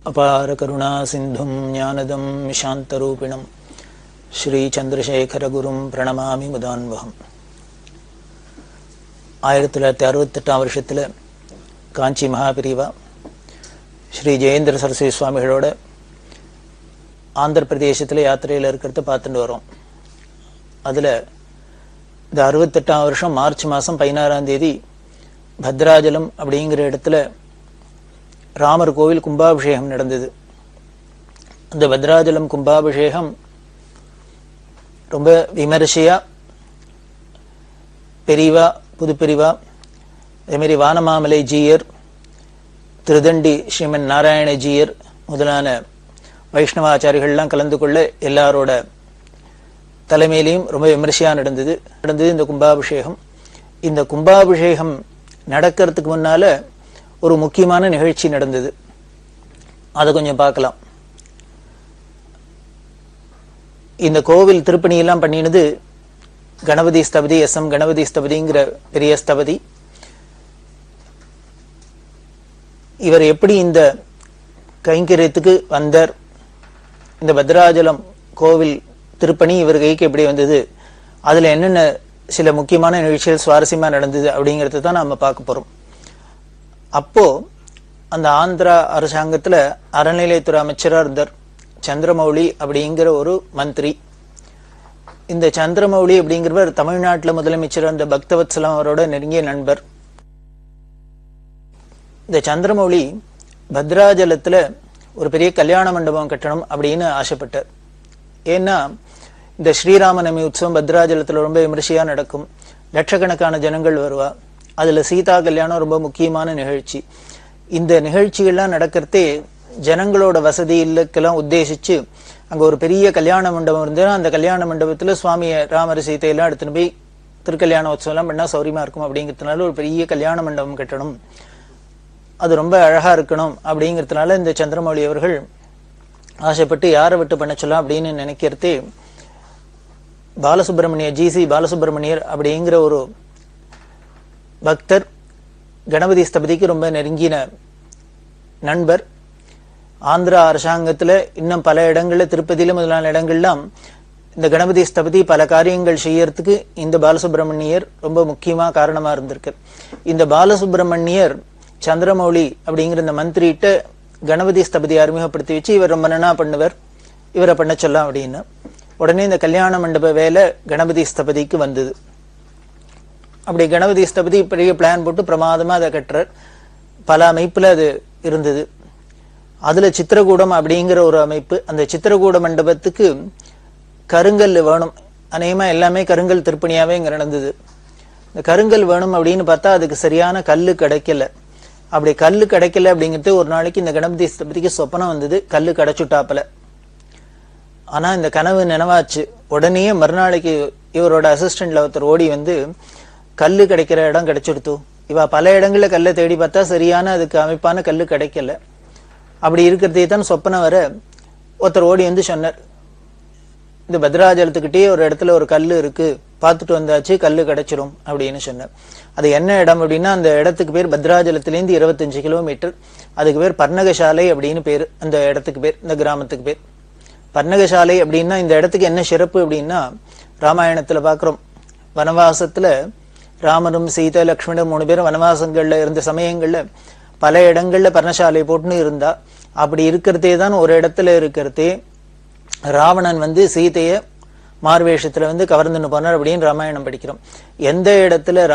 அபார கருணா சிந்தும் ஞானதம் சாந்தரூபிணம் ஸ்ரீ சந்திரசேகரகுரும் பிரணமாமி முதான்வகம். 1968 வருஷத்தில் காஞ்சி மகாபிரிவா ஸ்ரீ ஜெயேந்திர சரஸ்வதி சுவாமிகளோட ஆந்திர பிரதேசத்தில் யாத்திரையில் இருக்கிறத பார்த்துட்டு வரோம். அதில் இந்த 68ஆம் வருஷம் மார்ச் மாதம் 16ஆம் தேதி பத்ராஜலம் அப்படிங்கிற இடத்துல ராமர் கோவில் கும்பாபிஷேகம் நடந்தது. அந்த பத்ராஜலம் கும்பாபிஷேகம் ரொம்ப விமரிசையா பெரியவா புதுப்பெரிவா அதேமாரி வானமாமலை ஜீயர், திருதண்டி ஸ்ரீமன் நாராயண ஜீயர் முதலான வைஷ்ணவாச்சாரிகள்லாம் கலந்து கொள்ள எல்லாரோட தலைமையிலையும் ரொம்ப விமரிசையா நடந்தது இந்த கும்பாபிஷேகம். இந்த கும்பாபிஷேகம் நடக்கிறதுக்கு முன்னால ஒரு முக்கியமான நிகழ்ச்சி நடந்தது. அதை கொஞ்சம் பார்க்கலாம். இந்த கோவில் திருப்பணியெல்லாம் பண்ணினது கணபதி ஸ்தபதி, SM கணபதி ஸ்தபதிங்கிற பெரிய ஸ்தபதி. இவர் எப்படி இந்த கைங்கரியத்துக்கு வந்தார், இந்த பத்ராஜலம் கோவில் திருப்பணி இவர் கைக்கு எப்படி வந்தது, அதுல என்னென்ன சில முக்கியமான நிகழ்ச்சிகள் சுவாரஸ்யமா நடந்தது அப்படிங்கறத தான் நாம பார்க்க போறோம். அப்போ அந்த ஆந்திரா அரசாங்கத்துல அறநிலையத்துறை அமைச்சராக இருந்தார் சந்திரமௌலி அப்படிங்கிற ஒரு மந்திரி. இந்த சந்திரமௌலி அப்படிங்கிறவர் தமிழ்நாட்டில் முதலமைச்சர் அந்த பக்தவத்சலம் அவரோட நெருங்கிய நண்பர். இந்த சந்திரமௌலி பத்ராஜலத்துல ஒரு பெரிய கல்யாண மண்டபம் கட்டணும் அப்படின்னு ஆசைப்பட்டார். ஏன்னா இந்த ஸ்ரீராமநவமி உற்சவம் பத்ராஜலத்துல ரொம்ப விமரிசையா நடக்கும், லட்சக்கணக்கான ஜனங்கள் வருவா. அதுல சீதா கல்யாணம் ரொம்ப முக்கியமான நிகழ்ச்சி. இந்த நிகழ்ச்சிகள்லாம் நடக்கிறதே ஜனங்களோட வசதி இல்லக்கெல்லாம் உத்தேசிச்சு அங்க ஒரு பெரிய கல்யாண மண்டபம் இருந்ததுன்னா அந்த கல்யாண மண்டபத்துல சுவாமிய ராமர் சீதையெல்லாம் எடுத்துன்னு போய் திருக்கல்யாண உற்சவம் எல்லாம் பண்ணா சௌரியமா இருக்கும் அப்படிங்கிறதுனால ஒரு பெரிய கல்யாண மண்டபம் கட்டணும், அது ரொம்ப அழகா இருக்கணும் அப்படிங்கிறதுனால இந்த சந்திரமௌலி அவர்கள் ஆசைப்பட்டு யாரை விட்டு பண்ண சொல்லலாம் அப்படின்னு நினைக்கிறதே பாலசுப்ரமணியர், GC பாலசுப்ரமணியர் அப்படிங்கிற ஒரு பக்தர், கணபதி ஸ்தபதிக்கு ரொம்ப நெருங்கின நண்பர். ஆந்திரா அரசாங்கத்துல இன்னும் பல இடங்கள்ல, திருப்பதியில முதலான இடங்கள்லாம் இந்த கணபதி ஸ்தபதி பல காரியங்கள் செய்யறதுக்கு இந்த பாலசுப்ரமணியர் ரொம்ப முக்கியமா காரணமா இருந்திருக்கு. இந்த பாலசுப்ரமணியர் சந்திரமௌலி அப்படிங்கிற இந்த மந்திரிட்ட கணபதி ஸ்தபதி அறிமுகப்படுத்தி வச்சு இவர் ரொம்ப நன்னா பண்ணுவர், இவரை பண்ண சொல்லலாம் அப்படின்னு. உடனே இந்த கல்யாண மண்டப வேலை கணபதி ஸ்தபதிக்கு வந்தது. அப்படி கணபதி ஸ்தபதி பெரிய பிளான் போட்டு பிரமாதமா அதை கட்டுறார். பல அமைப்புல அது இருந்தது. அதுல சித்திரகூடம் அப்படிங்கிற ஒரு அமைப்பு. அந்த சித்திரகூட மண்டபத்துக்கு கருங்கல் வேணும், அநேகமா எல்லாமே கருங்கல் திருப்பணியாவே இங்க நடந்தது. இந்த கருங்கல் வேணும் அப்படின்னு பார்த்தா அதுக்கு சரியான கல்லு கிடைக்கல. அப்படி கல்லு கிடைக்கல அப்படிங்கிறது ஒரு நாளைக்கு இந்த கணபதி ஸ்தபதிக்கு சொப்பனம் வந்தது, கல்லு கிடைச்சுட்டாப்பல. ஆனா இந்த கனவு நினைவாச்சு. உடனே மறுநாளைக்கு இவரோட அசிஸ்டன்ட்ல ஒருத்தர் ஓடி வந்து கல்லு கிடைக்கிற இடம் கிடைச்சிடுத்து. இவ பல இடங்கள்ல கல்லை தேடி பார்த்தா சரியான அதுக்கு அமைப்பான கல்லு கிடைக்கல. அப்படி இருக்கிறதே தான் சொப்பனம் வர ஒருத்தர் ஓடி வந்து சொன்னார், இந்த பத்ராஜலத்துக்கிட்டே ஒரு இடத்துல ஒரு கல்லு இருக்கு, பார்த்துட்டு வந்தாச்சு, கல்லு கிடைச்சிடும் அப்படின்னு சொன்னார். அது என்ன இடம் அப்படின்னா அந்த இடத்துக்கு பேர் பத்ராஜலத்திலேருந்து 25 கிலோமீட்டர். அதுக்கு பேர் பர்ணகசாலை அப்படின்னு பேரு. அந்த இடத்துக்கு பேர், இந்த கிராமத்துக்கு பேர் பர்ணகசாலை. அப்படின்னா இந்த இடத்துக்கு என்ன சிறப்பு அப்படின்னா, ராமாயணத்துல பாக்குறோம், வனவாசத்துல ராமரும் சீதை லக்ஷ்மணர் 3 பேரும் வனவாசங்கள்ல இருந்த சமயங்கள்ல பல இடங்கள்ல பர்ணசாலை போட்டுன்னு இருந்தா. அப்படி இருக்கிறதே தான் ஒரு இடத்துல இருக்கிறதே ராவணன் வந்து சீதைய மார்வேஷத்துல வந்து கவர்ந்துன்னு போனார் அப்படின்னு ராமாயணம் படிக்கிறோம். எந்த இடத்துல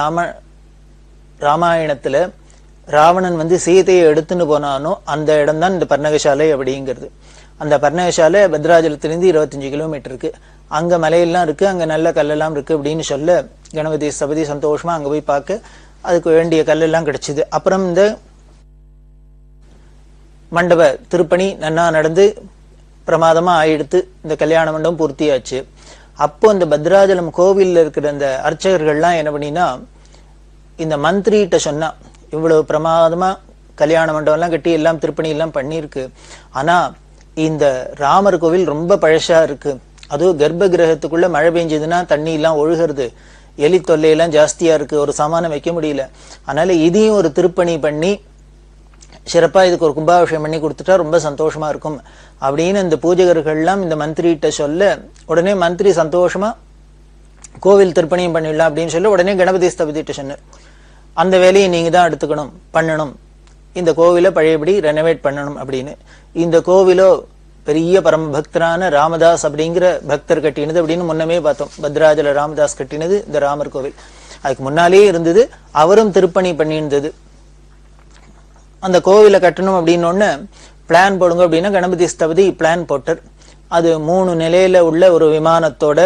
ராமாயணத்துல ராவணன் வந்து சீதையை எடுத்துன்னு போனானோ அந்த இடம் தான் இந்த பர்ணகசாலை அப்படிங்கிறது. அந்த பர்ணகசாலை பத்ராஜலத்திலிருந்து 25 கிலோமீட்டர் இருக்கு. அங்க மலையெல்லாம் இருக்கு, அங்க நல்ல கல்லெல்லாம் இருக்கு அப்படின்னு சொல்ல கணபதி ஸ்தபதி சந்தோஷமா அங்க போய் பார்க்க அதுக்கு வேண்டிய கல்லெல்லாம் கிடைச்சது. அப்புறம் இந்த மண்டப திருப்பணி நன்னா நடந்து பிரமாதமா ஆயிடுத்து. இந்த கல்யாண மண்டபம் பூர்த்தியாச்சு. அப்போ இந்த பத்ராஜலம் கோவில்ல இருக்கிற அந்த அர்ச்சகர்கள்லாம் என்ன பண்ணினா இந்த மந்திரிகிட்ட சொன்னா, இவ்வளவு பிரமாதமா கல்யாண மண்டபம் எல்லாம் கட்டி எல்லாம் திருப்பணி எல்லாம் பண்ணிருக்கு, ஆனா இந்த ராமர் கோவில் ரொம்ப பழசா இருக்கு, அதுவும் கர்ப்ப கிரகத்துக்குள்ள மழை பெஞ்சதுன்னா தண்ணி எல்லாம் ஒழுகிறது, எலி தொல்லையெல்லாம் ஜாஸ்தியா இருக்கு, ஒரு சாமானம் வைக்க முடியல, அதனால இதையும் ஒரு திருப்பணி பண்ணி சிறப்பா இதுக்கு ஒரு கும்பாபிஷேகம் பண்ணி கொடுத்துட்டா ரொம்ப சந்தோஷமா இருக்கும் அப்படின்னு இந்த பூஜகர்கள்லாம் இந்த மந்திரிகிட்ட சொல்ல, உடனே மந்திரி சந்தோஷமா கோவில் திருப்பணியும் பண்ணிடலாம் அப்படின்னு சொல்லி உடனே கணபதி ஸ்தபதிட்ட சொன்னார், அந்த வேலையை நீங்க தான் எடுத்துக்கணும், பண்ணணும், இந்த கோவிலை பழையபடி ரெனோவேட் பண்ணணும் அப்படின்னு. இந்த கோவிலோ பெரிய பரம பக்தரான ராமதாஸ் அப்படிங்கிற பக்தர் கட்டினது அப்படின்னு முன்னமே பார்த்தோம். பத்ராஜல ராமதாஸ் கட்டினது இந்த ராமர் கோவில். அதுக்கு முன்னாலேயே இருந்தது, அவரும் திருப்பணி பண்ணியிருந்தது. அந்த கோவிலை கட்டணும் அப்படின்னு பிளான் போடுங்க அப்படின்னா கணபதி ஸ்தபதி பிளான் போட்டார். அது 3 நிலையில உள்ள ஒரு விமானத்தோட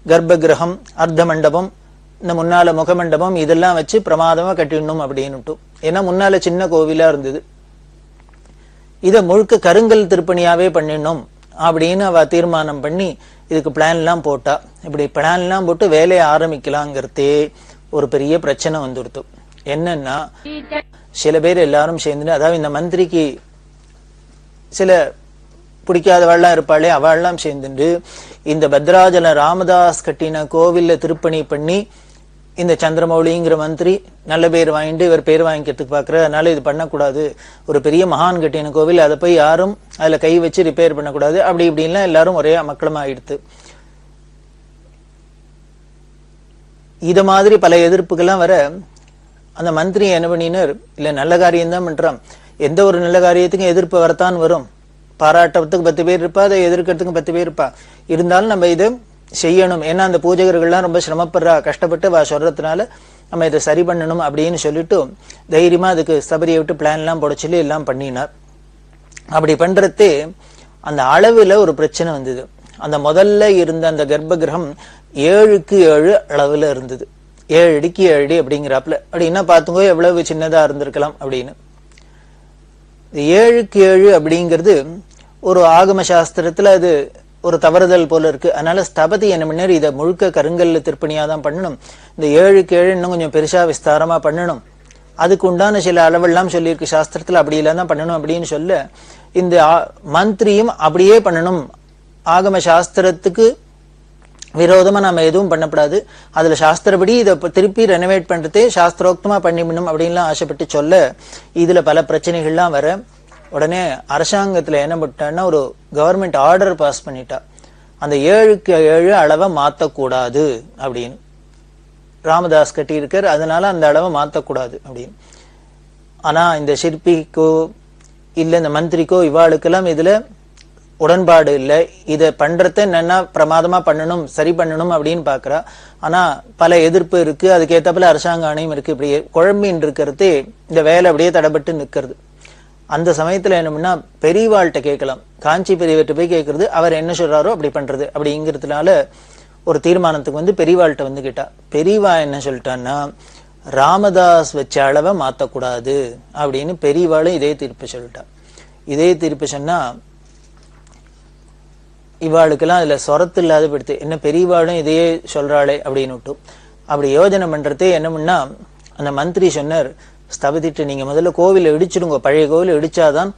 கர்ப்ப கிரகம், அர்த்த மண்டபம், இந்த முன்னால முகமண்டபம் இதெல்லாம் வச்சு பிரமாதமா கட்டிடணும் அப்படின்னுட்டு. ஏன்னா முன்னால சின்ன கோவிலா இருந்தது. இத முழுக்க கருங்கல் திருப்பணியாவே பண்ணிடணும் அப்படின்னு அவ தீர்மானம் பண்ணி இதுக்கு பிளான் எல்லாம் போட்டா. இப்படி பிளான் எல்லாம் போட்டு வேலையை ஆரம்பிக்கலாங்கிறதே ஒரு பெரிய பிரச்சனை வந்துடுத்து. என்னன்னா, சில பேர் எல்லாரும் சேர்ந்து, அதாவது இந்த மந்திரிக்கு சில பிடிக்காதவாள்லாம் இருப்பாளே, அவள்லாம் சேர்ந்துட்டு இந்த பத்ராஜல ராமதாஸ் கட்டின கோவில்ல திருப்பணி பண்ணி இந்த சந்திரமௌலிங்கிற மந்திரி நல்ல பேர் வாங்கிட்டு இவர் பேர் வாங்கிக்கிறதுக்கு பாக்குற, அதனால இது பண்ணக்கூடாது, ஒரு பெரிய மகான் கட்டின கோவில், அதை போய் யாரும் அதுல கை வச்சு ரிப்பேர் பண்ணக்கூடாது, அப்படி இப்படின்லாம் எல்லாரும் ஒரே அமக்களமா ஆயிடுத்து. இத மாதிரி பல எதிர்ப்புகள்லாம் வர அந்த மந்திரி என்ன பண்ணினார், இல்ல நல்ல காரியம் தான் பண்றான், எந்த ஒரு நல்ல காரியத்துக்கும் எதிர்ப்பு வரத்தான் வரும், பாராட்டத்துக்கு 10 பேர் இருப்பா, அதை எதிர்க்கிறதுக்கு 10 பேர் இருப்பா, இருந்தாலும் நம்ம இதை செய்யணும், ஏன்னா அந்த பூஜகர்கள்லாம் ரொம்ப சிரமப்படுறா, கஷ்டப்பட்டு வா சொல்றதுனால நம்ம இதை சரி பண்ணணும் அப்படின்னு சொல்லிட்டு தைரியமா அதுக்கு ஸ்தபதியை விட்டு பிளான் எல்லாம் போட சொல்லி எல்லாம் பண்ணினார். அப்படி பண்றதே அந்த அளவுல ஒரு பிரச்சனை வந்தது. அந்த முதல்ல இருந்த அந்த கர்ப்ப கிரகம் 7க்கு 7 அளவுல இருந்தது. 7 அடிக்கு 7 அடி அப்படிங்கிறாப்புல. அப்படின்னா பாத்துக்கோ எவ்வளவு சின்னதா இருந்திருக்கலாம் அப்படின்னு. 7க்கு 7 அப்படிங்கிறது ஒரு ஆகம சாஸ்திரத்துல அது ஒரு தவறுதல் போல இருக்கு. அதனால ஸ்தபதி என்ன பண்ணாரு, இதை முழுக்க கருங்கல்ல திருப்பணியா தான் பண்ணணும், இந்த 7க்கு 7 இன்னும் கொஞ்சம் பெருசா விஸ்தாரமா பண்ணணும், அதுக்கு உண்டான சில அளவெல்லாம் சொல்லியிருக்கு சாஸ்திரத்துல, அப்படி எல்லாம் தான் பண்ணணும் அப்படின்னு சொல்ல இந்த மந்திரியும் அப்படியே பண்ணணும், ஆகம சாஸ்திரத்துக்கு விரோதமா நாம எதுவும் பண்ணப்படாது, அதுல சாஸ்திரப்படி இதை திருப்பி ரெனோவேட் பண்றதே சாஸ்திரோக்தமா பண்ணிவிடணும் அப்படின்லாம் ஆசைப்பட்டு சொல்ல இதுல பல பிரச்சனைகள்லாம் வர, உடனே அரசாங்கத்துல என்ன பண்ணிட்டான்னா ஒரு கவர்மெண்ட் ஆர்டர் பாஸ் பண்ணிட்டா, அந்த 7க்கு 7 அளவை மாத்தக்கூடாது அப்படின்னு. ராமதாஸ் கட்டி இருக்கார், அதனால அந்த அளவை மாத்தக்கூடாது அப்படின்னு. ஆனா இந்த சிற்பிக்கோ இல்ல இந்த மந்திரிக்கோ இவாளுக்கெல்லாம் இதுல உடன்பாடு இல்லை. இதை பண்றத என்னன்னா பிரமாதமா பண்ணணும், சரி பண்ணணும் அப்படின்னு பாக்குறா. ஆனா பல எதிர்ப்பு இருக்கு, அதுக்கேற்றப்பல அரசாங்க ஆணையம் இருக்கு. இப்படி குழம்பின்னு இருக்கிறதே இந்த வேலை அப்படியே தடைபட்டு நிக்கிறது. அந்த சமயத்துல என்னன்னா பெரியவாள்கிட்ட கேட்கலாம், காஞ்சி பெரியவர்கிட்ட போய் கேட்கறது, அவர் என்ன சொல்றாரோ அப்படி பண்றது அப்படிங்கிறதுனால ஒரு தீர்மானத்துக்கு வந்து பெரியவாள்கிட்ட வந்து கேட்டா. பெரியவா என்ன சொல்லிட்டான்னா, ராமதாஸ் வச்ச அளவை மாத்தக்கூடாது அப்படின்னு பெரியவாளும் இதே தீர்ப்பு சொல்லிட்டா. இதே தீர்ப்பு சொன்னா இவாளுக்கெல்லாம் அதுல சொரத்து இல்லாத படுத்து, என்ன பெரியவாளும் இதையே சொல்றாளே அப்படின்னு விட்டு அப்படி யோஜனை பண்றதே என்ன பண்ணா, அந்த மந்திரி சொன்னார், ஸ்தபதிட்டு நீங்க முதல்ல கோவிலை இடிச்சிடுங்க, பழைய கோவிலை இடிச்சாதான்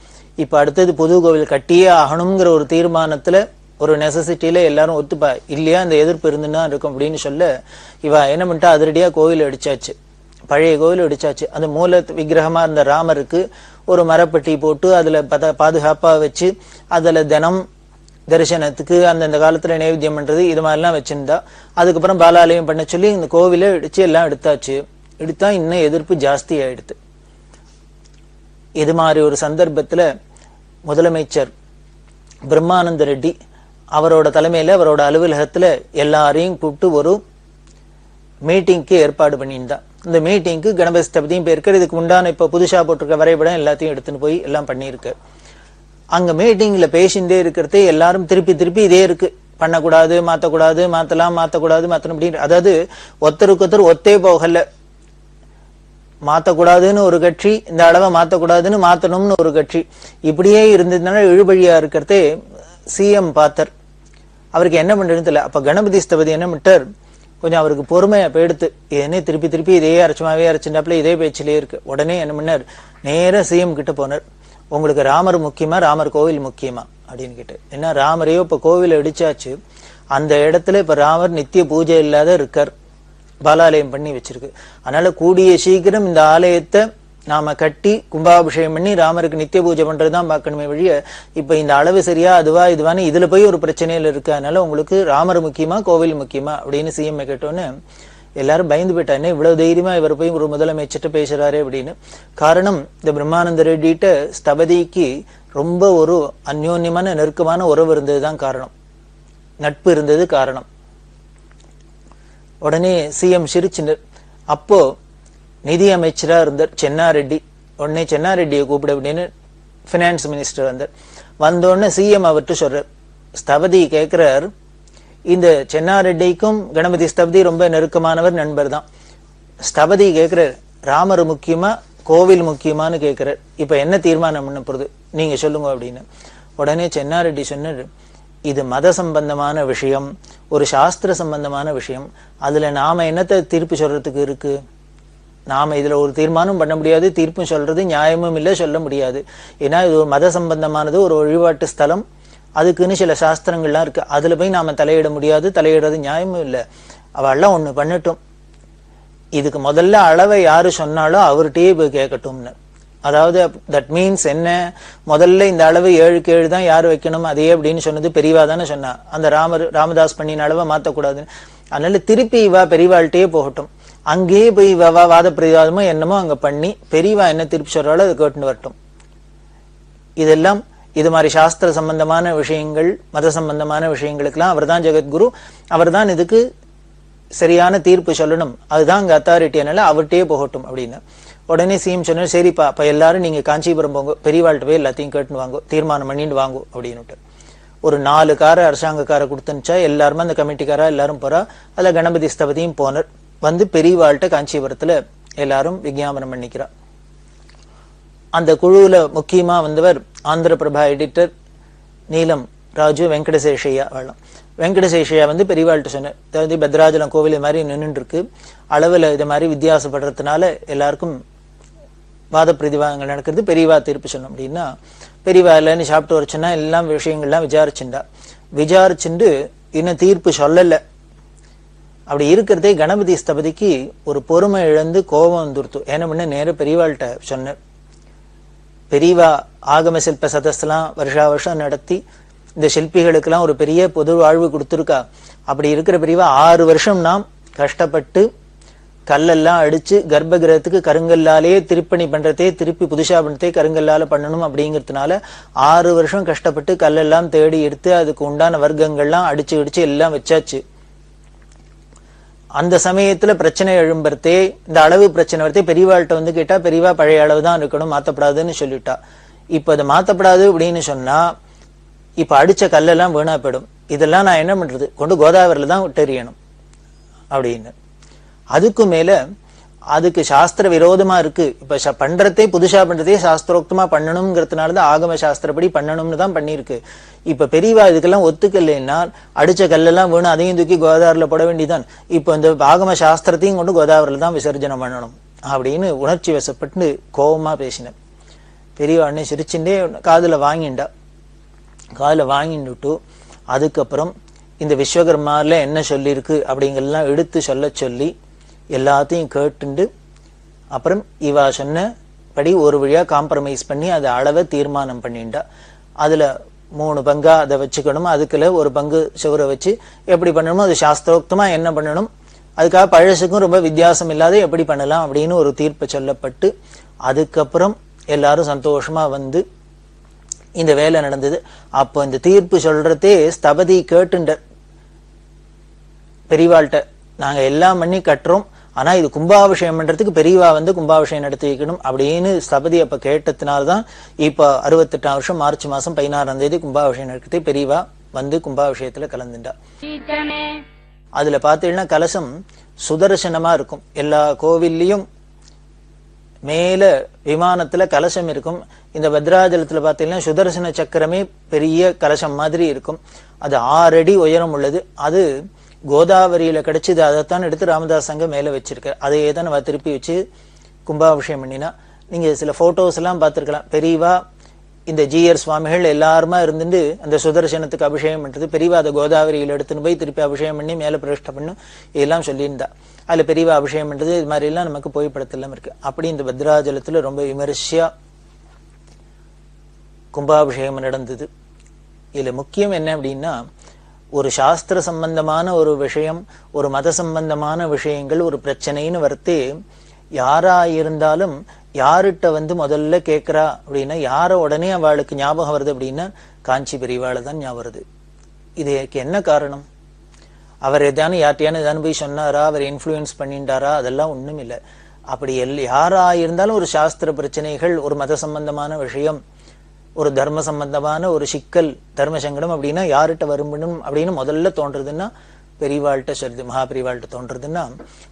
இப்ப அடுத்தது புது கோவில் கட்டியே ஆகணுங்கிற ஒரு தீர்மானத்துல ஒரு நெசசிட்டியில எல்லாரும் ஒத்துப்பா, இல்லையா இந்த எதிர்ப்பு இருந்துதான் இருக்கும் அப்படின்னு சொல்ல இவ என்ன பண்ணிட்டா, அதிரடியா கோவில் இடிச்சாச்சு, பழைய கோவில் இடிச்சாச்சு. அந்த மூல விக்கிரகமா இருந்த ராமருக்கு ஒரு மரப்பெட்டி போட்டு அதுல பாதுகாப்பா வச்சு அதுல தினம் தரிசனத்துக்கு அந்தந்த காலத்துல நைவேத்தியம் பண்றது இது மாதிரிலாம் வச்சிருந்தா. அதுக்கப்புறம் பாலாலயம் பண்ண சொல்லி இந்த கோவிலை இடிச்சு எல்லாம் எடுத்தாச்சு. எடுத்தா இன்னும் எதிர்ப்பு ஜாஸ்தி ஆயிடுது. இது மாதிரி ஒரு சந்தர்ப்பத்துல முதலமைச்சர் பிரம்மானந்த ரெட்டி அவரோட தலைமையில அவரோட அலுவலகத்துல எல்லாரையும் கூப்பிட்டு ஒரு மீட்டிங்க்கு ஏற்பாடு பண்ணியிருந்தா. இந்த மீட்டிங்க்கு கணபதி ஸ்தபதியும் போயிருக்காரு. இதுக்கு உண்டான இப்ப புதுசா போட்டிருக்க வரைபடம் எல்லாத்தையும் எடுத்துன்னு போய் எல்லாம் பண்ணியிருக்கு. அங்க மீட்டிங்ல பேசிண்டே இருக்கிறதே எல்லாரும் திருப்பி திருப்பி இதே இருக்கு, பண்ணக்கூடாது, மாத்தக்கூடாது, மாத்தலாம், மாத்தக்கூடாது, மாத்தணும் அப்படின்னு. அதாவது ஒருத்தருக்கு ஒருத்தர் ஒத்தே போகல. மாத்தக்கூடாதுன்னு ஒரு கட்சி, இந்த அளவை மாத்தக்கூடாதுன்னு மாத்தணும்னு ஒரு கட்சி, இப்படியே இருந்ததுனால இழுபழியா இருக்கிறதே சிஎம் பார்த்தர். அவருக்கு என்ன பண்றதுன்னு தெரியல. அப்ப கணபதி ஸ்தபதி என்ன பண்ணிட்டார், கொஞ்சம் அவருக்கு பொறுமையா போயிடுத்து, என்ன திருப்பி திருப்பி இதே அரைச்சமாவே அரைச்சுட்டாப்புல இதே பேச்சிலே இருக்கு. உடனே என்ன பண்ணார், நேர சிஎம் கிட்ட போனார், உங்களுக்கு ராமர் முக்கியமா, ராமர் கோவில் முக்கியமா அப்படின்னு கேட்டு. ஏன்னா ராமரையோ இப்ப கோவில இடிச்சாச்சு, அந்த இடத்துல இப்ப ராமர் நித்திய பூஜை இல்லாத இருக்கார், பாலாலயம் பண்ணி வச்சிருக்கு. அதனால கூடிய சீக்கிரம் இந்த ஆலயத்தை நாம கட்டி கும்பாபிஷேகம் பண்ணி ராமருக்கு நித்திய பூஜை பண்றதுதான் பார்க்கணுமே வழிய இப்ப இந்த அளவு சரியா அதுவா இதுவான்னு இதுல போய் ஒரு பிரச்சனையில இருக்கு. அதனால உங்களுக்கு ராமர் முக்கியமா கோவில் முக்கியமா அப்படின்னு சிஎம் கேட்டோன்னு எல்லாரும் பயந்து போயிட்டா. என்ன இவ்வளவு தைரியமா இவர் போய் ஒரு முதலமைச்சர்கிட்ட பேசுறாரு அப்படின்னு. காரணம், இந்த பிரம்மானந்த ரெட்டிட்ட ஸ்தபதிக்கு ரொம்ப ஒரு அந்யோன்யமான நெருக்கமான உறவு இருந்ததுதான் காரணம், நட்பு இருந்தது காரணம். உடனே சிஎம் சிரிச்சினர். அப்போ நிதி அமைச்சரா இருந்தார் சென்னாரெட்டி. உடனே சென்னாரெட்டியை கூப்பிட அப்படின்னு பினான்ஸ் மினிஸ்டர் வந்தார். வந்தோடனே சிஎம் அவர்கிட்ட சொல்றார், ஸ்தபதி கேட்கிறார், இந்த சென்னாரெட்டிக்கும் கணபதி ஸ்தபதி ரொம்ப நெருக்கமானவர், நண்பர் தான். ஸ்தபதி கேட்கிறார், ராமர் முக்கியமா கோவில் முக்கியமானு கேட்கிறார். இப்ப என்ன தீர்மானம் பண்ண போறது நீங்க சொல்லுங்க அப்படின்னு. உடனே சென்னாரெட்டி சொன்னார், இது மத சம்பந்தமான விஷயம், ஒரு சாஸ்திர சம்பந்தமான விஷயம். அதுல நாம என்னத்தை தீர்ப்பு சொல்றதுக்கு இருக்கு? நாம இதுல ஒரு தீர்மானம் பண்ண முடியாது, தீர்ப்பும் சொல்றது நியாயமும் இல்லை, சொல்ல முடியாது. ஏன்னா இது ஒரு மத சம்பந்தமானது, ஒரு வழிபாட்டு ஸ்தலம், அதுக்குன்னு சில சாஸ்திரங்கள்லாம் இருக்கு. அதுல போய் நாம தலையிட முடியாது, தலையிடுறது நியாயமும் இல்லை. அவெல்லாம் ஒண்ணு பண்ணட்டும், இதுக்கு முதல்ல அளவை யாரு சொன்னாலும் அவர்கிட்டயே போய் கேட்கட்டும்னு. அதாவது தட் மீன்ஸ் என்ன, முதல்ல இந்த அளவு 7க்கு 7 தான் யாரு வைக்கணும் அதே அப்படின்னு சொன்னது பெரியவா தானே சொன்னா. அந்த ராமதாஸ் பண்ணின அளவை மாத்தக்கூடாதுன்னு. அதனால திருப்பி இவா பெரியவாள்கிட்டயே போகட்டும், அங்கேயே போய் வாத பிரதிவாதமோ என்னமோ அங்க பண்ணி பெரியவா என்ன திருப்பி சொல்றாளோ அதை கேட்டுன்னு வரட்டும். இதெல்லாம் இது மாதிரி சாஸ்திர சம்பந்தமான விஷயங்கள், மத சம்பந்தமான விஷயங்களுக்கெல்லாம் அவர் தான் ஜெகத்குரு, அவர் தான் இதுக்கு சரியான தீர்ப்பு சொல்லணும், அதுதான் அங்க அத்தாரிட்டியானால அவர்கிட்டயே போகட்டும் அப்படின்னு. உடனே சிஎம் சொன்னார், சரிப்பா அப்ப எல்லாரும் நீங்க காஞ்சிபுரம் போங்க, பெரியவாள்கிட்ட போய் எல்லாத்தையும் கேட்டுன்னு வாங்கோ, தீர்மானம் பண்ணிட்டு வாங்கோ அப்படின்னுட்டு ஒரு 4 காரை அரசாங்க காரை கொடுத்துனுச்சா. எல்லாருமே அந்த கமிட்டிக்காரா எல்லாரும் போறா. அதுல கணபதி ஸ்தபதியும் போனர். வந்து பெரியவாள்கிட்ட காஞ்சிபுரத்துல எல்லாரும் விஞ்ஞாபனம் பண்ணிக்கிறா. அந்த குழுவுல முக்கியமா வந்தவர் ஆந்திர பிரபா எடிட்டர் நீலம் ராஜு வெங்கடசேஷையா. வெங்கடசேஷையா வந்து பெரியவாள்கிட்ட சொன்னார், அதாவது பத்ராஜலம் கோவில் இது மாதிரி நின்றுட்டு இருக்கு, அளவுல இது மாதிரி வித்தியாசப்படுறதுனால எல்லாருக்கும் வாத பிரதிவாதங்கள் நடக்கிறது, பெரியவா தீர்ப்பு சொன்னோம் அப்படின்னா. பெரியவா இல்லைன்னு சாப்பிட்டு வரச்சுன்னா எல்லாம் விஷயங்கள்லாம் விசாரிச்சுண்டு இன்னும் தீர்ப்பு சொல்லல. அப்படி இருக்கிறதே கணபதி ஸ்தபதிக்கு ஒரு பொறுமை இழந்து கோபம் வந்துருத்து. ஏன்னா முன்ன நேர பெரியவாள்கிட்ட சொன்ன, பெரியவா ஆகம சில்ப சதஸ்லாம் வருஷா வருஷம் நடத்தி இந்த சிற்பிகளுக்கெல்லாம் ஒரு பெரிய பொது வாழ்வு கொடுத்துருக்கா. அப்படி இருக்கிற பெரியவா 6 வருஷம் நாம் கஷ்டப்பட்டு கல்லெல்லாம் அடிச்சு கர்ப்ப கிரகத்துக்கு கருங்கல்லாலே திருப்பணி பண்றதே, திருப்பி புதுசா பண்றதே கருங்கல்லால பண்ணணும் அப்படிங்கிறதுனால 6 வருஷம் கஷ்டப்பட்டு கல்லெல்லாம் தேடி எடுத்து அதுக்கு உண்டான வர்க்கங்கள்லாம் அடிச்சு எல்லாம் வச்சாச்சு. அந்த சமயத்துல பிரச்சனை எழும்புறதே, இந்த அளவு பிரச்சனை வரதே பெரியவாள்கிட்ட வந்து கேட்டா பெரியவா பழைய அளவு தான் இருக்கணும், மாத்தப்படாதுன்னு சொல்லிட்டா. இப்ப அதை மாத்தப்படாது அப்படின்னு சொன்னா இப்ப அடிச்ச கல்லெல்லாம் வீணா போயிடும். இதெல்லாம் நான் என்ன பண்றது, கொண்டு கோதாவரில தான் விட்டெறியணும் அப்படின்னு. அதுக்கு மேல அதுக்கு சாஸ்திர விரோதமா இருக்கு. இப்ப பண்றதே புதுசா பண்றதே சாஸ்திரோக்தமா பண்ணணும்ங்கிறதுனாலதான் ஆகம சாஸ்திரப்படி பண்ணணும்னு தான் பண்ணிருக்கு. இப்ப பெரியவா இதுக்கெல்லாம் ஒத்துக்கலைன்னா அடிச்ச கல்லெல்லாம் வேணும், அதையும் தூக்கி கோதாவரில போட வேண்டியதான். இப்ப இந்த ஆகம சாஸ்திரத்தையும் கொண்டு கோதாவரில தான் விசர்ஜனம் பண்ணணும் அப்படின்னு உணர்ச்சி வசப்பட்டு கோபமா பேசின. பெரியவா அண்ணே சிரிச்சுட்டே காதுல வாங்கிட்டு அதுக்கப்புறம் இந்த விஸ்வகர்மால என்ன சொல்லியிருக்கு அப்படிங்கறதெல்லாம் எடுத்து சொல்லி எல்லாத்தையும் கேட்டுண்டு அப்புறம் இவா சொன்னபடி ஒரு வழியா காம்ப்ரமைஸ் பண்ணி அதை அளவை தீர்மானம் பண்ணிண்டா. அதுல 3 பங்கா அதை வச்சுக்கணும், அதுக்குள்ள ஒரு பங்கு சுவரை வச்சு எப்படி பண்ணணுமோ அது சாஸ்திரோக்தமா என்ன பண்ணணும், அதுக்காக பழசுக்கும் ரொம்ப வித்தியாசம் இல்லாத எப்படி பண்ணலாம் அப்படின்னு ஒரு தீர்ப்பு சொல்லப்பட்டு அதுக்கப்புறம் எல்லாரும் சந்தோஷமா வந்து இந்த வேலை நடந்தது. அப்போ இந்த தீர்ப்பு சொல்றதே ஸ்தபதி கேட்டுண்டர் பெரியவாள்கிட்ட, நாங்க எல்லாம் பண்ணி கட்டுறோம், ஆனா இது கும்பாபிஷேகம் பண்றதுக்கு பெரியவா வந்து கும்பாபிஷேகம் நடத்தி வைக்கணும் அப்படின்னு ஸ்தபதி அப்ப கேட்டதுனால்தான் இப்ப 68ஆம் வருஷம் மார்ச் மாசம் 16ஆம் தேதி கும்பாபிஷேகம் நடக்கிறது. பெரியவா வந்து கும்பாபிஷேகத்துல கலந்துட்டா. அதுல பாத்தீங்கன்னா கலசம் சுதர்சனமா இருக்கும். எல்லா கோவில்லையும் மேல விமானத்துல கலசம் இருக்கும். இந்த பத்ராஜலத்துல பாத்தீங்கன்னா சுதர்சன சக்கரமே பெரிய கலசம் மாதிரி இருக்கும். அது 6 அடி உயரம் உள்ளது. அது கோதாவரியில கிடைச்சது, அதைத்தான் எடுத்து ராமதாஸ் அங்க மேல வச்சிருக்காரு. அதையே தான் நம்ம திருப்பி வச்சு கும்பாபிஷேகம் பண்ணினா. நீங்க சில போட்டோஸ் எல்லாம் பார்த்திருக்கலாம். பெரியவா இந்த ஜீயர் சுவாமிகள் எல்லாருமா இருந்துட்டு அந்த சுதர்சனத்துக்கு அபிஷேகம் பண்றது, பெரியவா அதை கோதாவரியில் எடுத்துன்னு போய் திருப்பி அபிஷேகம் பண்ணி மேல பிரதிஷ்டை பண்ணும், இதெல்லாம் சொல்லியிருந்தா. அதுல பெரியவா அபிஷேகம் பண்றது இது மாதிரி எல்லாம் நமக்கு புகைப்படத்தெல்லாம் இருக்கு. அப்படி இந்த பத்ராஜலத்துல ரொம்ப விமரிசையா கும்பாபிஷேகம் நடந்தது. இதுல முக்கியம் என்ன அப்படின்னா, ஒரு சாஸ்திர சம்பந்தமான ஒரு விஷயம், ஒரு மத சம்பந்தமான விஷயங்கள், ஒரு பிரச்சனைன்னு வரத்தே யாரா இருந்தாலும் யார்கிட்ட முதல்ல கேட்கிறா அப்படின்னா, யார உடனே அவளுக்கு ஞாபகம் வருது அப்படின்னா காஞ்சி பெரியவாளை தான் ஞாபகம் வருது. இதுக்கு என்ன காரணம்? அவர் எதானு யார்ட்டையான எதானு போய் சொன்னாரா, அவர் இன்ஃப்ளூயன்ஸ் பண்ணிட்டாரா? அதெல்லாம் ஒண்ணும் இல்லை. அப்படி யாரா இருந்தாலும் ஒரு சாஸ்திர பிரச்சனைகள், ஒரு மத சம்பந்தமான விஷயம், ஒரு தர்ம சம்பந்தமான ஒரு சிக்கல், தர்ம சங்கடம் அப்படின்னா யார்கிட்ட வரும்பணும் அப்படின்னு முதல்ல தோன்றதுன்னா பெரியவாள்கிட்ட சொல்லுது, மகா பெரியவாள்கிட்ட தோன்றதுன்னா,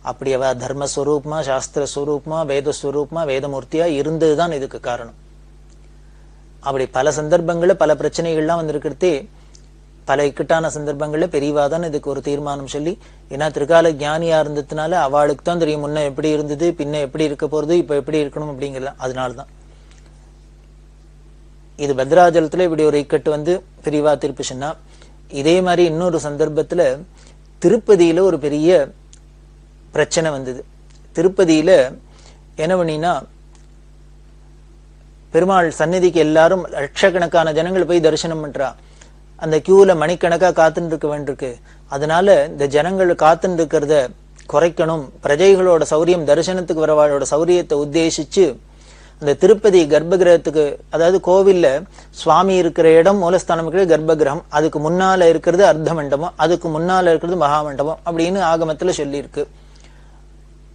அப்படி அவ தர்மஸ்வரூபமா, சாஸ்திர ஸ்வரூபமா, வேதஸ்வரூபமா, வேதமூர்த்தியா இருந்ததுதான் இதுக்கு காரணம். அப்படி பல சந்தர்ப்பங்கள்ல பல பிரச்சனைகள்லாம் வந்திருக்கிறதே, பல இக்கட்டான சந்தர்ப்பங்கள்ல பெரியவாதான் இதுக்கு ஒரு தீர்மானம் சொல்லி, ஏன்னா திருக்கால ஞானியா இருந்ததுனால அவளுக்கு தான் தெரியும் முன்ன எப்படி இருந்தது, பின்ன எப்படி இருக்க போறது, இப்ப எப்படி இருக்கணும் அப்படிங்கிறது. அதனால்தான் இது பத்ராஜலத்துல இப்படி ஒரு இக்கட்டு பெரியவா தீர்ப்பு சொன்னா. இதே மாதிரி இன்னொரு சந்தர்ப்பத்துல திருப்பதியில ஒரு பெரிய பிரச்சனை வந்தது. திருப்பதியில என்ன பண்ணினா, பெருமாள் சந்நிதிக்கு எல்லாரும் லட்சக்கணக்கான ஜனங்கள் போய் தரிசனம் பண்றா. அந்த கியூல மணிக்கணக்கா காத்துன்னு இருக்க வேண்டியிருக்கு. அதனால இந்த ஜனங்கள் காத்துன்னு இருக்கிறத குறைக்கணும், பிரஜைகளோட சௌரியம், தரிசனத்துக்கு வரவாளோட சௌரியத்தை உத்தேசிச்சு அந்த திருப்பதி கர்ப்பகிரகத்துக்கு, அதாவது கோவில்ல சுவாமி இருக்கிற இடம் மூலஸ்தானம் இருக்கிறது கர்ப்பகிரகம், அதுக்கு முன்னால இருக்கிறது அர்த்த மண்டபம், அதுக்கு முன்னால இருக்கிறது மகாமண்டபம் அப்படின்னு ஆகமத்துல சொல்லி இருக்கு.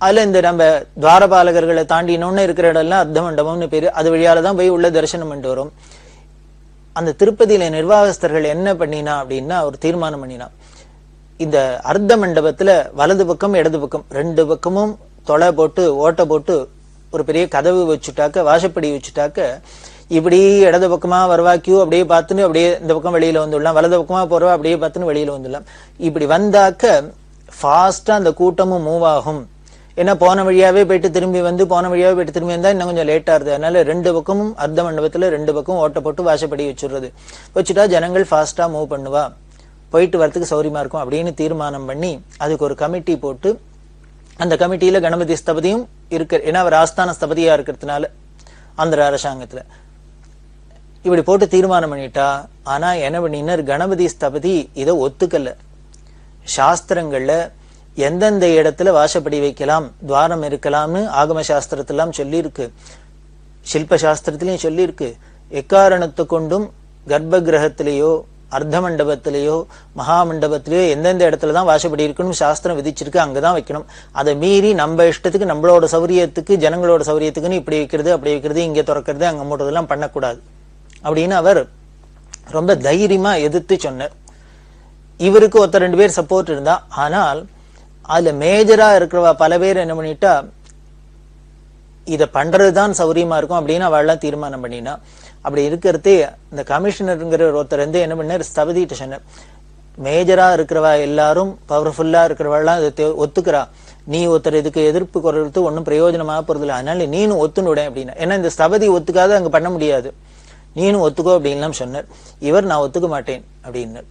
அதுல இந்த நம்ம துவாரபாலகர்களை தாண்டினோன்னு இருக்கிற இடம் எல்லாம் அர்த்த மண்டபம்னு பேரு. அது வழியாலதான் போய் உள்ள தரிசனம் பண்ணிட்டு வரும். அந்த திருப்பதியில நிர்வாகஸ்தர்கள் என்ன பண்ணினா அப்படின்னா, ஒரு தீர்மானம் பண்ணினா, இந்த அர்த்த மண்டபத்துல வலது பக்கம் இடது பக்கம் ரெண்டு பக்கமும் தொலை போட்டு ஓட்டை போட்டு ஒரு பெரிய கதவு வச்சுட்டாக்க, வாசப்படி வச்சுட்டாக்க, இப்படி இடது பக்கமா வருவா கியூ அப்படியே பார்த்துன்னு அப்படியே இந்த பக்கம் வெளியில வந்துடலாம், வலது பக்கமா போறவா அப்படியே பார்த்துன்னு வெளியில வந்துடலாம். இப்படி வந்தாக்க ஃபாஸ்டா அந்த கூட்டமும் மூவ் ஆகும். ஏன்னா போன வழியாவே போயிட்டு திரும்பி போன வழியாவே போயிட்டு திரும்பி வந்தா இன்னும் கொஞ்சம் லேட்டா இருது. அதனால ரெண்டு பக்கமும் அர்த்த மண்டபத்துல ரெண்டு பக்கம் ஓட்ட போட்டு வாசப்படி வச்சுடுறது. வச்சுட்டா ஜனங்கள் ஃபாஸ்டா மூவ் பண்ணுவா, போயிட்டு வரத்துக்கு சௌரியமா இருக்கும் அப்படின்னு தீர்மானம் பண்ணி அதுக்கு ஒரு கமிட்டி போட்டு, அந்த கமிட்டியில கணபதி ஸ்தபதியும் இருக்கு. ஏன்னா அவர் ஆஸ்தான ஸ்தபதியா இருக்கிறதுனால ஆந்திர அரசாங்கத்துல இப்படி போட்டு தீர்மானம் பண்ணிட்டா. ஆனா என்ன பண்ணினார், கணபதி ஸ்தபதி இதை ஒத்துக்கல. சாஸ்திரங்கள்ல எந்தெந்த இடத்துல வாசப்படி வைக்கலாம், துவாரம் இருக்கலாம்னு ஆகம சாஸ்திரத்தெல்லாம் சொல்லி இருக்கு, சில்ப சாஸ்திரத்திலையும் சொல்லி இருக்கு. எக்காரணத்தை கொண்டும் கர்ப்ப கிரகத்திலேயோ அர்த்த மண்டபத்திலேயோ மகாமண்டபத்திலேயோ எந்தெந்த இடத்துலதான் வாசப்படி இருக்கணும் சாஸ்திரம் விதிச்சிருக்கு, அங்கதான் வைக்கணும். அதை மீறி நம்ம இஷ்டத்துக்கு, நம்மளோட சௌரியத்துக்கு, ஜனங்களோட சௌரியத்துக்குன்னு இப்படி வைக்கிறது அப்படி வைக்கிறது, இங்க திறக்கிறது அங்க மூடுறதெல்லாம் பண்ணக்கூடாது அப்படின்னு அவர் ரொம்ப தைரியமா எதிர்த்து சொன்னார். இவருக்கு ஒருத்தர் ரெண்டு பேர் சப்போர்ட் இருந்தா. ஆனால் அதுல மேஜரா இருக்கிறவா பல பேர் என்ன பண்ணிட்டா, இதை பண்றதுதான் சௌரியமா இருக்கும் அப்படின்னு அவள்லாம் தீர்மானம் பண்ணினா. அப்படி இருக்கிறதே இந்த கமிஷனருங்கிற ஒருத்தர் என்ன பண்ணார், ஸ்தபதிட்டு சொன்னார், மேஜரா இருக்கிறவா எல்லாரும் பவர்ஃபுல்லா இருக்கிறவாள்லாம் இதை ஒத்துக்கிறா, நீ ஒருத்தர் இதுக்கு எதிர்ப்பு குரலுக்கு ஒன்னும் பிரயோஜனமாக போறது இல்லை, அதனால நீனும் ஒத்துனுட அப்படின்னா. ஏன்னா இந்த ஸ்தபதி ஒத்துக்காத அங்க பண்ண முடியாது, நீனும் ஒத்துக்கோ அப்படின்லாம் சொன்னார். இவர் நான் ஒத்துக்க மாட்டேன் அப்படின்னார்.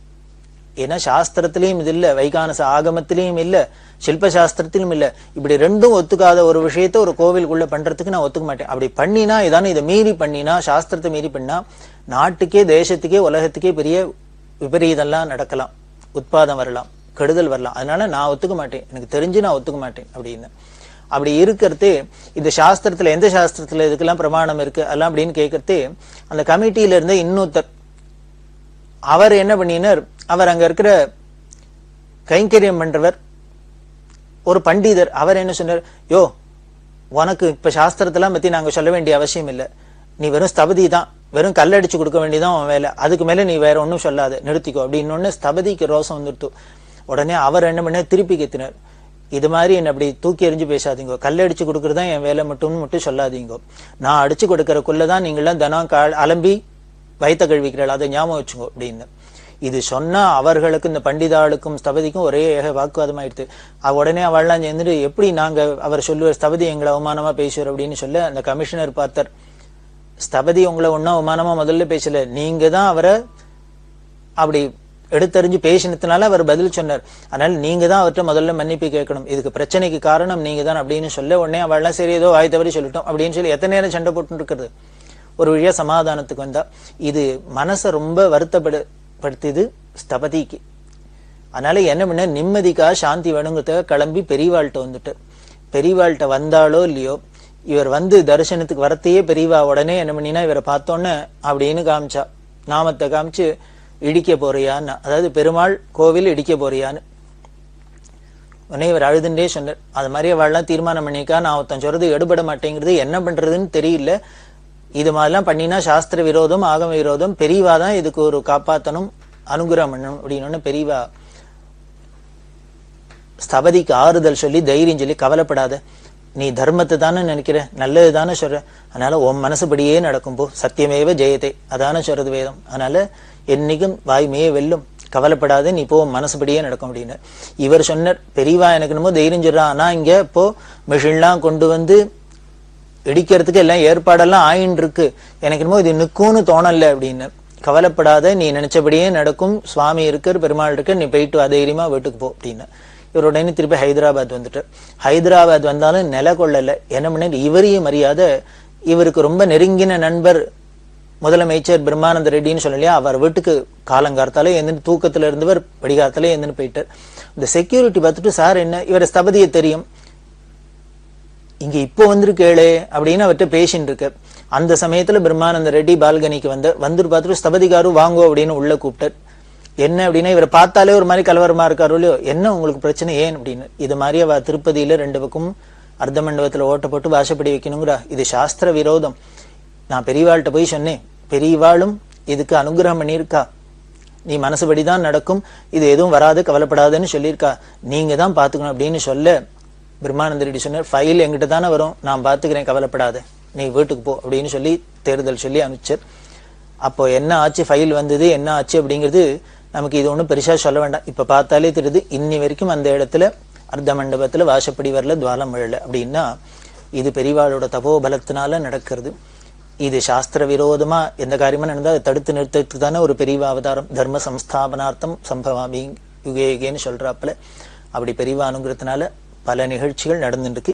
ஏன்னா சாஸ்திரத்திலையும் இது இல்ல, வைகானச ஆகமத்திலையும் இல்ல, சில்ப சாஸ்திரத்திலும் இல்ல. இப்படி ரெண்டும் ஒத்துக்காத ஒரு விஷயத்த ஒரு கோவிலுக்குள்ள பண்றதுக்கு நான் ஒத்துக்க மாட்டேன். அப்படி பண்ணினா, இதானே இதை மீறி பண்ணினா, சாஸ்திரத்தை மீறி பண்ணா நாட்டுக்கே, தேசத்துக்கே, உலகத்துக்கே பெரிய விபரீதம்லாம் நடக்கலாம், உட்பாதம் வரலாம், கெடுதல் வரலாம். அதனால நான் ஒத்துக்க மாட்டேன், எனக்கு தெரிஞ்சு நான் ஒத்துக்க மாட்டேன் அப்படின்னு. அப்படி இருக்கிறதே இந்த சாஸ்திரத்துல, எந்த சாஸ்திரத்துல இதுக்கெல்லாம் பிரமாணம் இருக்கு அதெல்லாம் அப்படின்னு கேட்கறதே, அந்த கமிட்டியில இருந்த இன்னொருத்தர் அவர் என்ன பண்ணினார், அவர் அங்க இருக்கிற கைங்கரியம் பண்றவர் ஒரு பண்டிதர், அவர் என்ன சொன்னார், யோ உனக்கு இப்ப சாஸ்திரத்தெல்லாம் பத்தி நாங்க சொல்ல வேண்டிய அவசியம் இல்லை, நீ வெறும் ஸ்தபதி தான், வெறும் கல்லடிச்சு கொடுக்க வேண்டியதான் உன் வேலை, அதுக்கு மேல நீ வேற ஒன்னும் சொல்லாது, நிறுத்திக்கோ அப்படின்னு. ஸ்தபதிக்கு ரோசம் வந்துட்டு உடனே அவர் என்ன பண்ண, திருப்பி கேத்தினார், இது மாதிரி என்ன அப்படி தூக்கி எறிஞ்சு பேசாதீங்க, கல்லடிச்சு கொடுக்கறதுதான் என் வேலை மட்டும் சொல்லாதீங்க, நான் அடிச்சு கொடுக்கறக்குள்ளதான் நீங்களாம் தினம் அலம்பி வயிற்ற கழுவிக்கிறாள், அதை ஞாபகம் வச்சுக்கோ அப்படின்னு. இது சொன்னா அவர்களுக்கு, இந்த பண்டிதாளுக்கும் ஸ்தபதிக்கும் ஒரே ஏக வாக்குவாதம் ஆயிடுது. உடனே அவள்லாம் சேர்ந்துட்டு, எப்படி நாங்க அவர் சொல்லுவார் ஸ்தபதி எங்களை அவமானமா பேசுவார் அப்படின்னு சொல்ல அந்த கமிஷனர் பார்த்தார், ஸ்தபதி உங்களை ஒன்னும் அவமானமா முதல்ல பேசல, நீங்க தான் அவரை அப்படி எடுத்தறிஞ்சு பேசினதுனால அவர் பதில் சொன்னார். அதனால நீங்க தான் அவர்கிட்ட முதல்ல மன்னிப்பு கேட்கணும், இதுக்கு பிரச்சனைக்கு காரணம் நீங்க தான் அப்படின்னு சொல்ல உடனே அவள்லாம் சரி ஏதோ வாய் தவறி சொல்லிட்டோம் அப்படின்னு சொல்லி எத்தனை நேரம் சண்டை போட்டு இருக்கிறது. ஒரு வழியா சமாதானத்துக்கு வந்தா. இது மனசை ரொம்ப வருத்தப்படுத்தியது ஸ்தபதிக்கு. அதனால என்ன பண்ண, நிம்மதிக்காக சாந்தி வேணுங்கிறதுக்காக கிளம்பி பெரியவாள்கிட்ட வந்துட்டு, பெரியவாள்கிட்ட வந்தாலோ இல்லையோ இவர் வந்து தரிசனத்துக்கு வரத்தையே பெரியவா உடனே என்ன பண்ணினா இவரை பார்த்தோன்னே அப்படின்னு காமிச்சா, நாமத்தை காமிச்சு இடிக்க போறியான்னு, அதாவது பெருமாள் கோவில் இடிக்க போறியான்னு. உடனே இவர் அழுதுண்டே சொன்னார். அது மாதிரி அவள்லாம் தீர்மானம் பண்ணிக்கா, நான் ஒருத்தன் சொல்றது எடுபட மாட்டேங்கிறது, என்ன பண்றதுன்னு தெரியல, இது மாதிரிலாம் பண்ணினா சாஸ்திர விரோதம் ஆகம விரோதம், பெரியவா தான் இதுக்கு ஒரு காப்பாத்தணும் அனுகிரகம் பண்ணணும் அப்படின்னு பெரியவா ஸ்தபதிக்கு ஆறுதல் சொல்லி தைரியம் சொல்லி, கவலைப்படாத, நீ தர்மத்தை தானே நினைக்கிற, நல்லது தானே சொல்ற, அதனால உன் மனசுபடியே நடக்கும் போ, சத்தியமேவ ஜெயத்தை அதானே சொல்றது வேதம், அதனால என்னைக்கும் வாய்மையே வெல்லும், கவலைப்படாத, நீ போ மனசுபடியே நடக்கும் அப்படின்னு இவர் சொன்னார். பெரியவா எனக்கு என்னமோ தைரியம் சொல்றான், ஆனா இங்க இப்போ மிஷின்லாம் கொண்டு வந்து இடிக்கிறதுக்கு எல்லாம் ஏற்பாடெல்லாம் ஆயின்னு இருக்கு, எனக்கு என்னமோ இது நிற்கும்னு தோணல அப்படின்னு. கவலைப்படாத, நீ நினைச்சபடியே நடக்கும், சுவாமி இருக்கார், பெருமாள் இருக்க, நீ போயிட்டு தைரியமா வீட்டுக்கு போ அப்படின்னு. இவர் உடனே திருப்பி ஹைதராபாத் வந்துட்டு, ஹைதராபாத் வந்தாலும் நில கொள்ளல, என்ன பண்ண இவரையும் மரியாதை, இவருக்கு ரொம்ப நெருங்கின நண்பர் முதலமைச்சர் பிரம்மானந்த ரெட்டின்னு சொல்லலையா, அவர் வீட்டுக்கு காலங்காலத்தாலே எந்தின்னு தூக்கத்துல இருந்தவர் வெடிகாலத்தாலே எந்தின்னு போயிட்டார். இந்த செக்யூரிட்டி பார்த்துட்டு, சார் என்ன இவர ஸ்தபதியை தெரியும், இங்க இப்போ வந்திருக்கேளே அப்படின்னு அவர்கிட்ட பேசின்னு இருக்கார். அந்த சமயத்துல பிரம்மானந்த ரெட்டி பால்கனிக்கு வந்துட்டு பார்த்துட்டு ஸ்தபதிகாரு வாங்கோ அப்படின்னு உள்ள கூப்பிட்டார். என்ன அப்படின்னா, இவரை பார்த்தாலே ஒரு மாதிரி கலவரமா இருக்காரு இல்லையோ, என்ன உங்களுக்கு பிரச்சனை ஏன் அப்படின்னு. இது மாதிரி அவ திருப்பதியில 2 பக்கம் அர்த்த மண்டபத்துல ஓட்ட போட்டு வாசப்படி வைக்கணுங்கிறா, இது சாஸ்திர விரோதம். நான் பெரியவாள்கிட்ட போய் சொன்னேன், பெரியவாளும் இதுக்கு அனுகிரகம் பண்ணியிருக்கா, நீ மனசுபடிதான் நடக்கும், இது எதுவும் வராது கவலைப்படாதுன்னு சொல்லியிருக்கா, நீங்க தான் பாத்துக்கணும் அப்படின்னு சொல்ல, பிரம்மானந்த ரெட்டி சொன்னார், ஃபைல் எங்கிட்ட தானே வரும், நான் பாத்துக்கிறேன், கவலைப்படாத, நீ வீட்டுக்கு போ அப்படின்னு சொல்லி தேர்தல் சொல்லி அனுப்பிச்சார். அப்போ என்ன ஆச்சு, ஃபைல் வந்தது, என்ன ஆச்சு அப்படிங்கிறது நமக்கு இது ஒன்றும் பெருசா சொல்ல வேண்டாம், இப்ப பார்த்தாலே தெரியுது. இன்னி வரைக்கும் அந்த இடத்துல அர்த்த மண்டபத்துல வாசப்படி வரல, துவாரம் விழல அப்படின்னா இது பெரியவாளோட தபோபலத்தினால நடக்கிறது. இது சாஸ்திர விரோதமா எந்த காரியமா நடந்தா அதை தடுத்து நிறுத்தத்துக்கு தானே ஒரு பெரியவா அவதாரம், தர்ம சம்ஸ்தாபனார்த்தம் சம்பவாமி யுகே யுகேன்னு சொல்றாப்புல. அப்படி பெரியவா அனுகிரகத்தினால பல நிகழ்ச்சிகள் நடந்துருக்கு.